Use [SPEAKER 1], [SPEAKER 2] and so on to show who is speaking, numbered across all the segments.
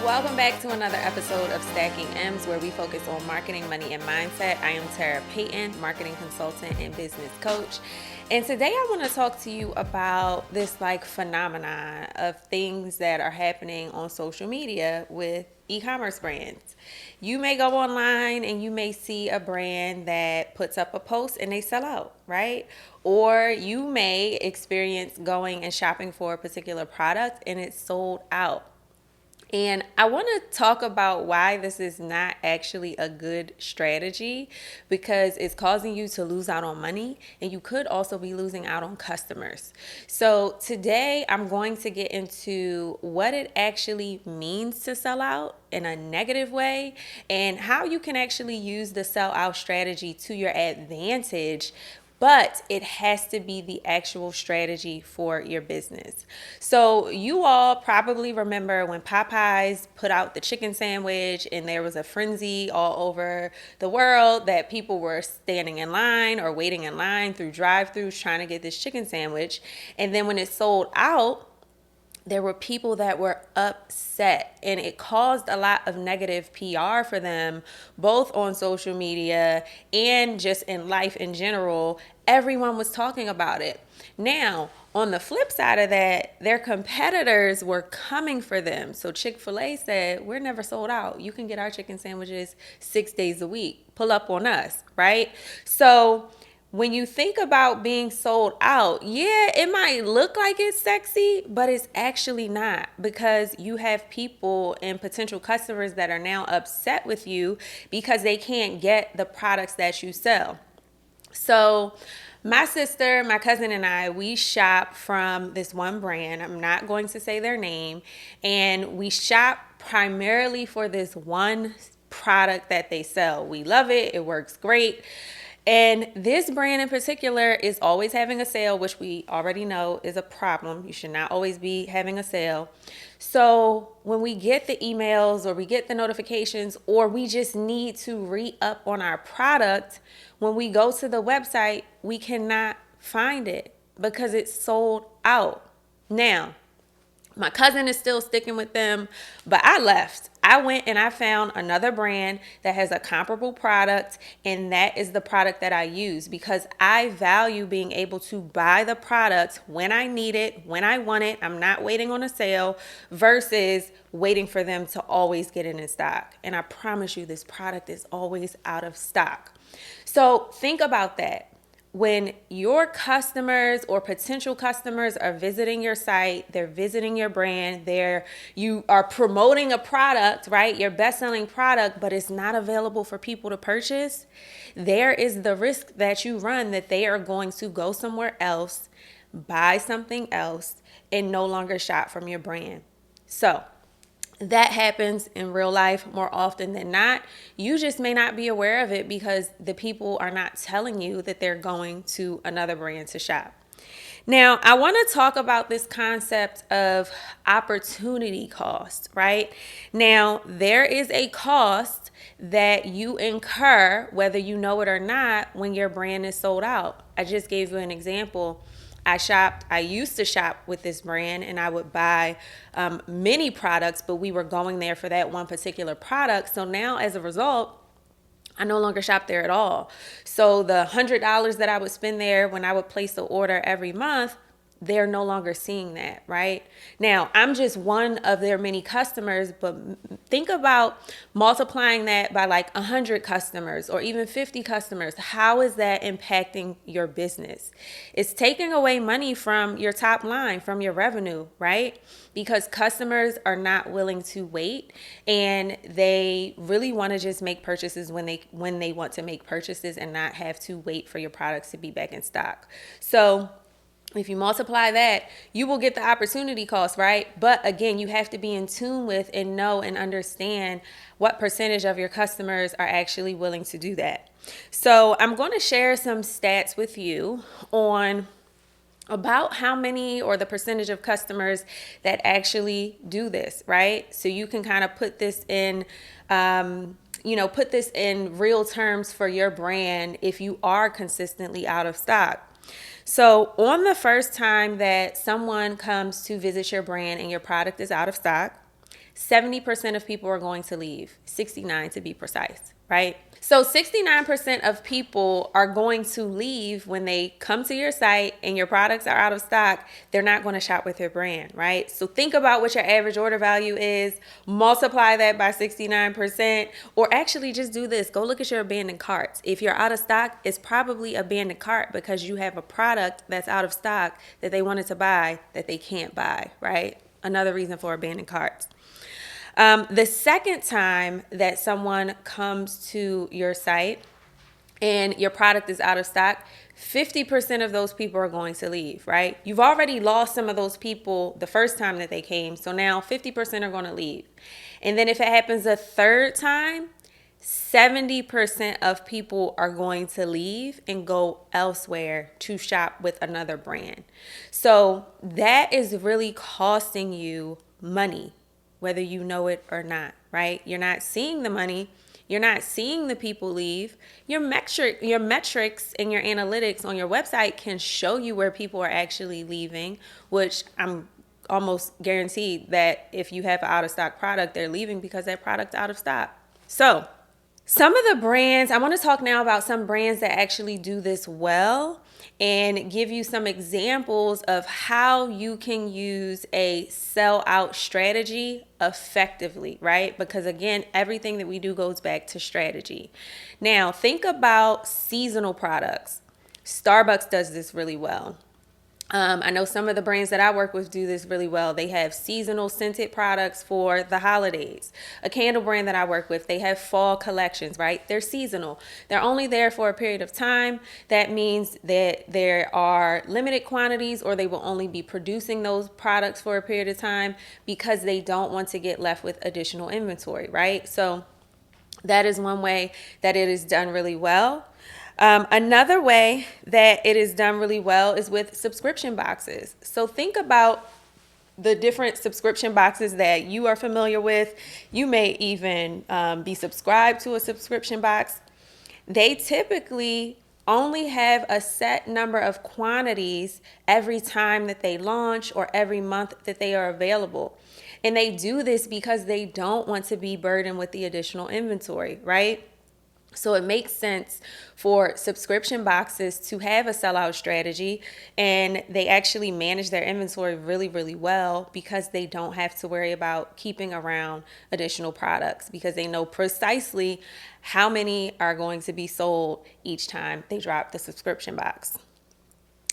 [SPEAKER 1] Welcome back to another episode of Stacking M's, where we focus on marketing, money, and mindset. I am Paton, marketing consultant and business coach. And today I want to talk to you about this phenomenon of things that are happening on social media with e-commerce brands. You may go online and you may see a brand that puts up a post and they sell out, right? Or you may experience going and shopping for a particular product and it's sold out. And I want to talk about why this is not actually a good strategy, because it's causing you to lose out on money, and you could also be losing out on customers. So today I'm going to get into what it actually means to sell out in a negative way, and how you can actually use the sell out strategy to your advantage. But it has to be the actual strategy for your business. So you all probably remember when Popeyes put out the chicken sandwich and there was a frenzy all over the world that people were standing in line or waiting in line through drive-thrus trying to get this chicken sandwich. And then when it sold out, there were people that were upset, and it caused a lot of negative PR for them, both on social media and just in life in general. Everyone was talking about it. Now, on the flip side of that, their competitors were coming for them. So Chick-fil-A said, we're never sold out. You can get our chicken sandwiches 6 days a week. Pull up on us, right? So when you think about being sold out, yeah, it might look like it's sexy, but it's actually not, because you have people and potential customers that are now upset with you because they can't get the products that you sell. So my sister, my cousin, and I, we shop from this one brand. I'm not going to say their name. And we shop primarily for this one product that they sell. We love it. It works great. And this brand in particular is always having a sale, which we already know is a problem. You should not always be having a sale. So when we get the emails or we get the notifications, or we just need to re-up on our product, when we go to the website, we cannot find it because it's sold out. Now, my cousin is still sticking with them, but I left. I went and I found another brand that has a comparable product, and that is the product that I use, because I value being able to buy the product when I need it, when I want it. I'm not waiting on a sale versus waiting for them to always get it in stock. And I promise you, this product is always out of stock. So think about that. When your customers or potential customers are visiting your site, they're visiting your brand, you are promoting a product, right? Your best-selling product, but it's not available for people to purchase. There is the risk that you run that they are going to go somewhere else, buy something else, and no longer shop from your brand. So that happens in real life more often than not. You just may not be aware of it because the people are not telling you that they're going to another brand to shop. Now, I want to talk about this concept of opportunity cost, right? Now, there is a cost that you incur, whether you know it or not, when your brand is sold out. I just gave you an example. I used to shop with this brand, and I would buy many products, but we were going there for that one particular product. So now, as a result, I no longer shop there at all. So the $100 that I would spend there when I would place the order every month, they're no longer seeing that, right? Now, I'm just one of their many customers, but think about multiplying that by 100 customers or even 50 customers. How is that impacting your business? It's taking away money from your top line, from your revenue, right? Because customers are not willing to wait, and they really want to just make purchases when they want to make purchases and not have to wait for your products to be back in stock. So if you multiply that, you will get the opportunity cost, right? But again, you have to be in tune with and know and understand what percentage of your customers are actually willing to do that. So I'm going to share some stats with you on about how many or the percentage of customers that actually do this, right? So you can kind of put this in real terms for your brand if you are consistently out of stock. So on the first time that someone comes to visit your brand and your product is out of stock, 70% of people are going to leave, 69 to be precise, right? So 69% of people are going to leave when they come to your site and your products are out of stock. They're not going to shop with your brand, right? So think about what your average order value is, multiply that by 69%, or actually just do this. Go look at your abandoned carts. If you're out of stock, it's probably abandoned cart because you have a product that's out of stock that they wanted to buy that they can't buy, right? Another reason for abandoned carts. The second time that someone comes to your site and your product is out of stock, 50% of those people are going to leave, right? You've already lost some of those people the first time that they came, so now 50% are going to leave. And then if it happens a third time, 70% of people are going to leave and go elsewhere to shop with another brand. So that is really costing you money, whether you know it or not, right? You're not seeing the money. You're not seeing the people leave. Your metrics and your analytics on your website can show you where people are actually leaving, which I'm almost guaranteed that if you have an out-of-stock product, they're leaving because that product's out of stock. So some of the brands, I want to talk now about some brands that actually do this well and give you some examples of how you can use a sell-out strategy effectively, right? Because again, everything that we do goes back to strategy. Now, think about seasonal products. Starbucks does this really well. I know some of the brands that I work with do this really well. They have seasonal scented products for the holidays. A candle brand that I work with, they have fall collections, right? They're seasonal. They're only there for a period of time. That means that there are limited quantities, or they will only be producing those products for a period of time because they don't want to get left with additional inventory, right? So that is one way that it is done really well. Another way that it is done really well is with subscription boxes. So think about the different subscription boxes that you are familiar with. You may even be subscribed to a subscription box. They typically only have a set number of quantities every time that they launch or every month that they are available. And they do this because they don't want to be burdened with the additional inventory, right? So it makes sense for subscription boxes to have a sellout strategy, and they actually manage their inventory really, really well because they don't have to worry about keeping around additional products because they know precisely how many are going to be sold each time they drop the subscription box.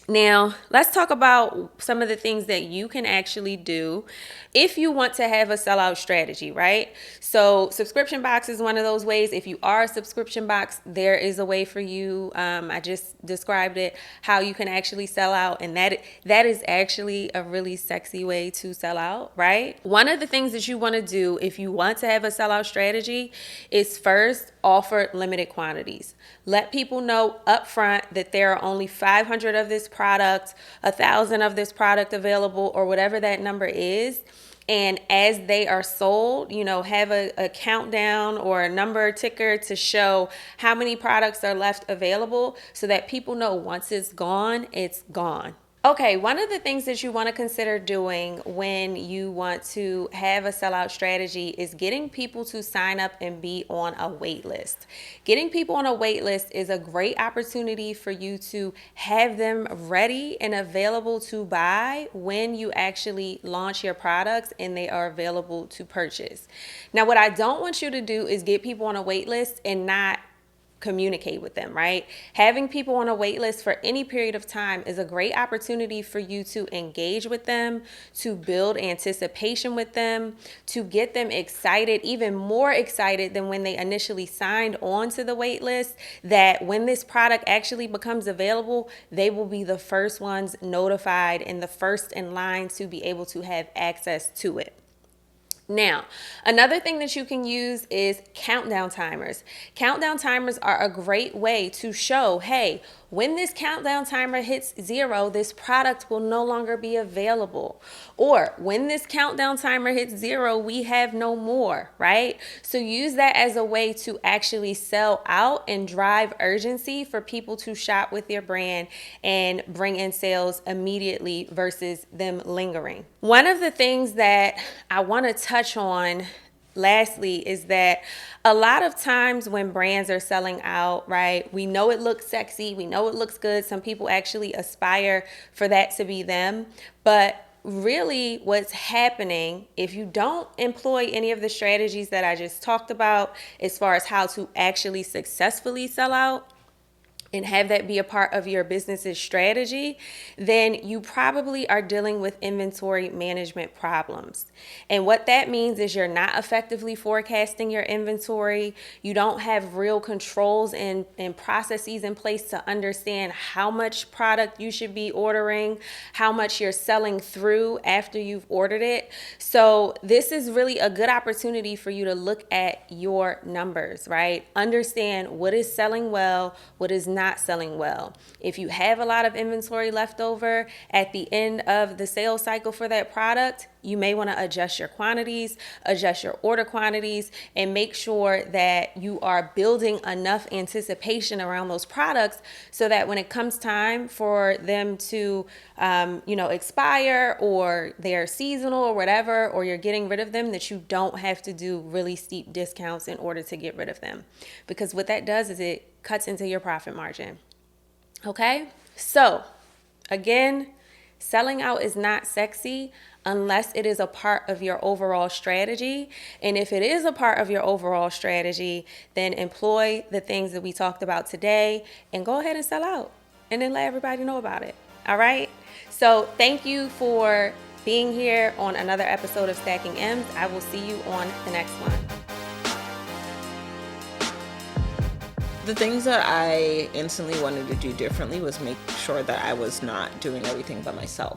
[SPEAKER 1] Now, let's talk about some of the things that you can actually do if you want to have a sellout strategy, right? So subscription box is one of those ways. If you are a subscription box, there is a way for you. I just described it, how you can actually sell out. And that is actually a really sexy way to sell out, right? One of the things that you want to do if you want to have a sellout strategy is first offer limited quantities. Let people know upfront that there are only 500 of this product, 1,000 of this product available, or whatever that number is. And as they are sold, have a countdown or a number ticker to show how many products are left available so that people know once it's gone, it's gone. Okay, one of the things that you want to consider doing when you want to have a sellout strategy is getting people to sign up and be on a wait list. Getting people on a wait list is a great opportunity for you to have them ready and available to buy when you actually launch your products and they are available to purchase. Now, what I don't want you to do is get people on a wait list and not communicate with them, right? Having people on a wait list for any period of time is a great opportunity for you to engage with them, to build anticipation with them, to get them excited, even more excited than when they initially signed on to the wait list, that when this product actually becomes available, they will be the first ones notified and the first in line to be able to have access to it. Now, another thing that you can use is countdown timers. Countdown timers are a great way to show, hey, when this countdown timer hits 0, this product will no longer be available. Or when this countdown timer hits 0, we have no more, right? So use that as a way to actually sell out and drive urgency for people to shop with your brand and bring in sales immediately versus them lingering. One of the things that I want to touch on lastly is that a lot of times when brands are selling out, right, we know it looks sexy, we know it looks good. Some people actually aspire for that to be them. But really what's happening, if you don't employ any of the strategies that I just talked about as far as how to actually successfully sell out, and have that be a part of your business's strategy, then you probably are dealing with inventory management problems. And what that means is you're not effectively forecasting your inventory. You don't have real controls and processes in place to understand how much product you should be ordering, how much you're selling through after you've ordered it. So this is really a good opportunity for you to look at your numbers, right? Understand what is selling well, what is not selling well. If you have a lot of inventory left over at the end of the sales cycle for that product, you may want to adjust your quantities, adjust your order quantities, and make sure that you are building enough anticipation around those products so that when it comes time for them to, expire, or they're seasonal or whatever, or you're getting rid of them, that you don't have to do really steep discounts in order to get rid of them. Because what that does is it cuts into your profit margin. Okay? So, again, selling out is not sexy unless it is a part of your overall strategy. And if it is a part of your overall strategy, then employ the things that we talked about today and go ahead and sell out and then let everybody know about it. All right? So thank you for being here on another episode of Stacking M's. I will see you on the next one.
[SPEAKER 2] The things that I instantly wanted to do differently was make sure that I was not doing everything by myself.